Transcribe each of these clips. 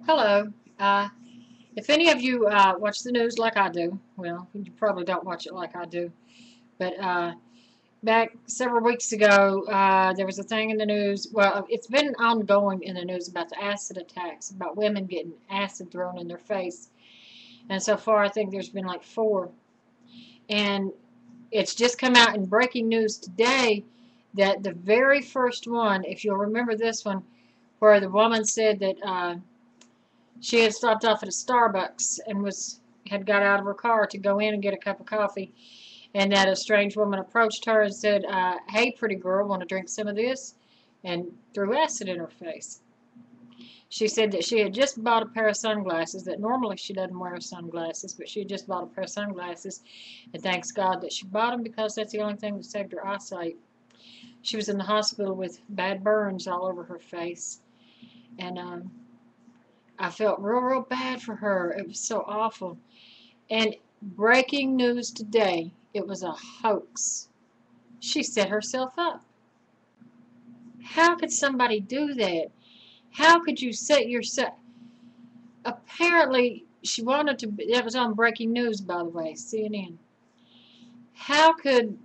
Hello. If any of you watch the news like I do, well, you probably don't watch it like I do, but back several weeks ago, there was a thing in the news. Well, it's been ongoing in the news about the acid attacks, about women getting acid thrown in their face. And so far, I think there's been like four. And it's just come out in breaking news today that the very first one, if you'll remember this one, where the woman said that she had stopped off at a Starbucks and had got out of her car to go in and get a cup of coffee, and that a strange woman approached her and said, "Hey, pretty girl, want to drink some of this?" and threw acid in her face. She said that she had just bought a pair of sunglasses, that normally she doesn't wear sunglasses, but she had just bought a pair of sunglasses, and thanks God that she bought them because that's the only thing that saved her eyesight. She was in the hospital with bad burns all over her face, and I felt real bad for her. It was so awful. And breaking news today, it was a hoax. She set herself up. How could somebody do that? How could you set yourself? Apparently, she wanted to. That was on breaking news, by the way, CNN. How could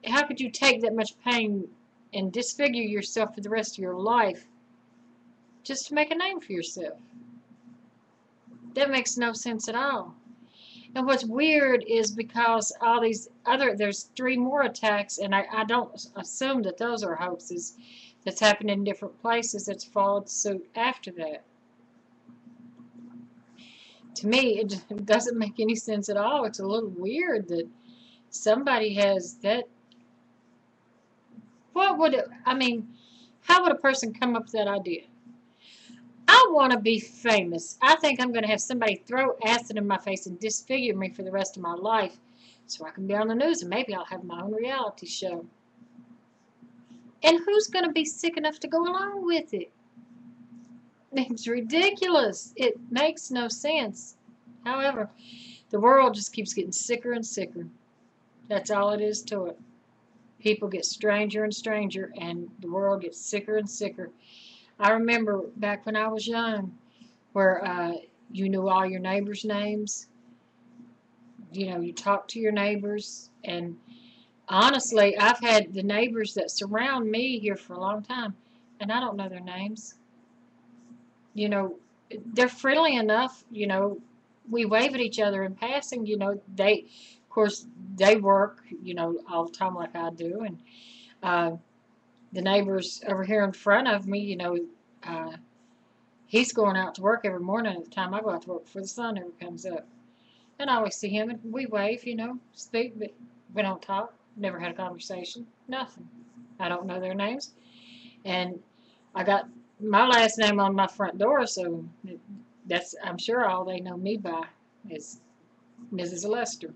how could you take that much pain and disfigure yourself for the rest of your life just to make a name for yourself? That makes no sense at all. And what's weird is because all these there's three more attacks, and I don't assume that those are hoaxes that's happened in different places that's followed suit after that. To me, it doesn't make any sense at all. It's a little weird that somebody has that. What would it, I mean, how would a person come up with that idea? I want to be famous. I think I'm going to have somebody throw acid in my face and disfigure me for the rest of my life so I can be on the news and maybe I'll have my own reality show. And who's going to be sick enough to go along with it? It's ridiculous. It makes no sense. However, the world just keeps getting sicker and sicker. That's all it is to it. People get stranger and stranger, and the world gets sicker and sicker. I remember back when I was young, where you knew all your neighbors' names. You know, you talked to your neighbors, and honestly, I've had the neighbors that surround me here for a long time, and I don't know their names. You know, they're friendly enough. You know, we wave at each other in passing. You know, of course, they work. You know, all the time like I do, and uh, the neighbors over here in front of me. You know, uh, he's going out to work every morning at the time I go out to work before the sun ever comes up. And I always see him and we wave, you know, speak, but we don't talk. Never had a conversation. Nothing. I don't know their names. And I got my last name on my front door, so that's, I'm sure, all they know me by is Mrs. Lester.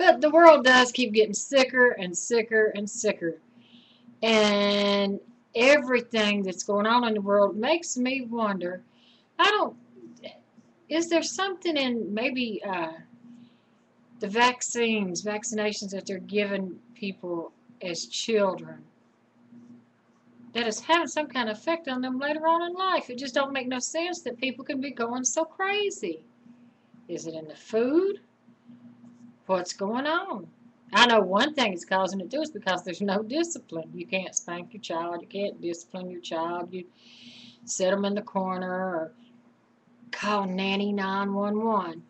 But the world does keep getting sicker and sicker and sicker. And everything that's going on in the world makes me wonder, I don't, is there something in maybe the vaccinations that they're giving people as children that is having some kind of effect on them later on in life? It just don't make no sense that people can be going so crazy. Is it in the food? What's going on? I know one thing it's causing it to is because there's no discipline. You can't spank your child. You can't discipline your child. You set them in the corner or call Nanny 911.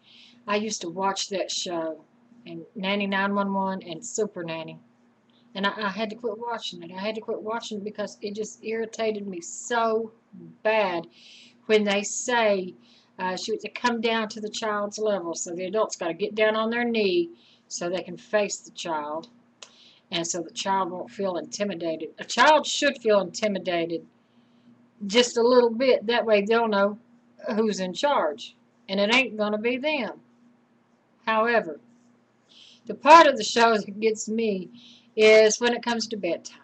I used to watch that show, and Nanny 911 and Super Nanny. And I had to quit watching it. I had to quit watching it because it just irritated me so bad when they say she was to come down to the child's level. So the adult's got to get down on their knee so they can face the child. And so the child won't feel intimidated. A child should feel intimidated just a little bit. That way they'll know who's in charge. And it ain't going to be them. However, the part of the show that gets me is when it comes to bedtime.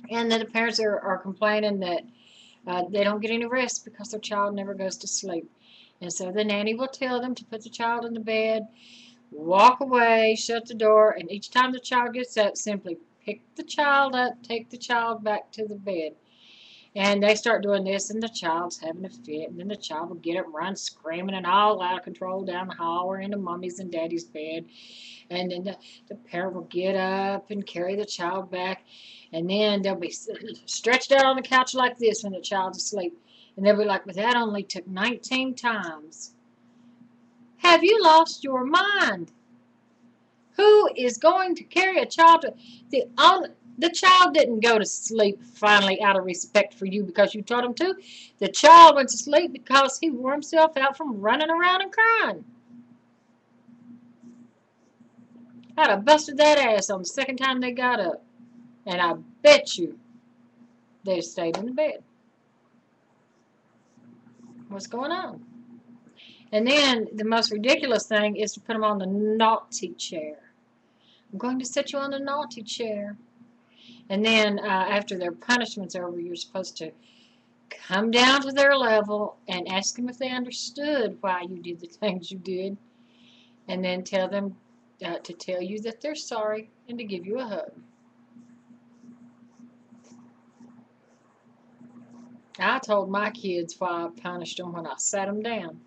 And then the parents are complaining that they don't get any rest because their child never goes to sleep. And so the nanny will tell them to put the child in the bed, walk away, shut the door, and each time the child gets up, simply pick the child up, take the child back to the bed. And they start doing this, and the child's having a fit, and then the child will get up and run screaming and all out of control down the hall or into mommy's and daddy's bed. And then the parent will get up and carry the child back, and then they'll be stretched out on the couch like this when the child's asleep. And they'll be like, but that only took 19 times. Have you lost your mind? Who is going to carry a child to the child didn't go to sleep finally out of respect for you because you taught him to. The child went to sleep because he wore himself out from running around and crying. I'd have busted that ass on the second time they got up. And I bet you they stayed in the bed. What's going on? And then the most ridiculous thing is to put them on the naughty chair. I'm going to set you on the naughty chair. And then after their punishment's over, you're supposed to come down to their level and ask them if they understood why you did the things you did. And then tell them to tell you that they're sorry and to give you a hug. I told my kids why I punished them when I sat them down.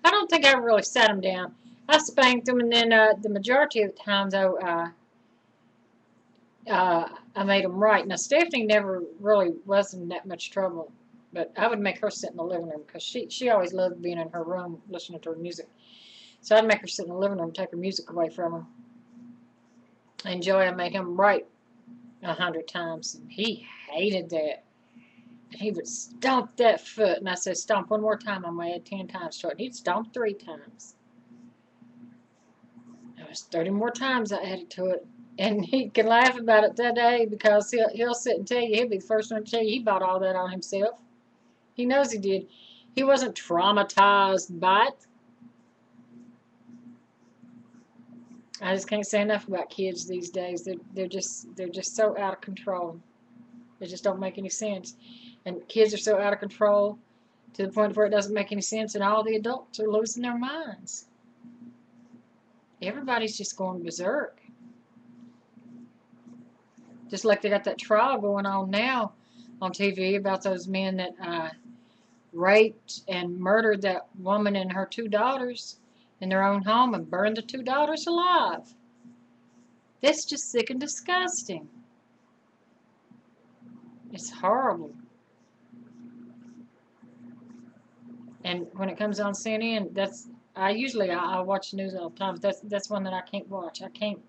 I don't think I really sat them down. I spanked them, and then the majority of the times I made them right. Now, Stephanie never really was in that much trouble, but I would make her sit in the living room because she always loved being in her room listening to her music. So I'd make her sit in the living room and take her music away from her. And Joey, I made him right 100 times, and he hated that. And he would stomp that foot, and I said, stomp one more time, I'm going to add 10 times to it. And he'd stomp 3 times. It was 30 more times I added to it. And he can laugh about it today because he'll sit and tell you, he'll be the first one to tell you he bought all that on himself. He knows he did. He wasn't traumatized by it. I just can't say enough about kids these days. They're just so out of control. It just don't make any sense. And kids are so out of control to the point where it doesn't make any sense, and all the adults are losing their minds. Everybody's just going berserk. Just like they got that trial going on now on TV about those men that raped and murdered that woman and her 2 daughters in their own home and burned the 2 daughters alive. That's just sick and disgusting. It's horrible. And when it comes on CNN, I watch the news all the time. That's one that I can't watch. I can't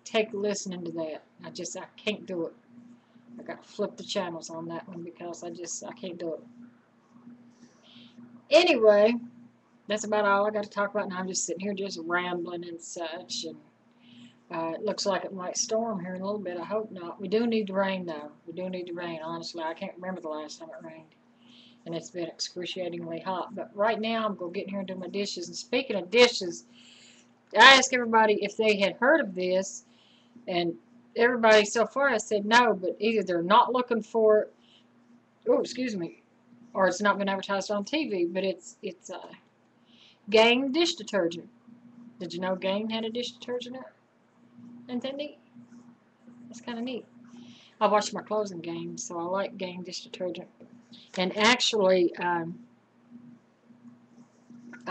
take listening to that. I can't do it. I got to flip the channels on that one because I can't do it. Anyway, that's about all I got to talk about now. I'm just sitting here just rambling and such, and it looks like it might storm here in a little bit. I hope not. We do need the rain, though. We do need the rain, honestly. I can't remember the last time it rained, and it's been excruciatingly hot. But right now, I'm going to get in here and do my dishes. And speaking of dishes, I asked everybody if they had heard of this, and everybody so far has said no, but either they're not looking for it, oh, excuse me, or it's not been advertised on TV, but it's Gain dish detergent. Did you know Gain had a dish detergent? Isn't that neat? That's kind of neat. I wash my clothes in Gain, so I like Gain dish detergent. And actually, I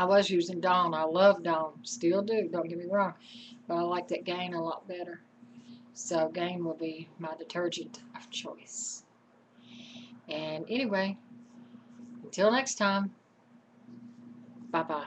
was using Dawn. I love Dawn. Still do, don't get me wrong. But I like that Gain a lot better. So Gain will be my detergent of choice. And anyway, until next time, bye-bye.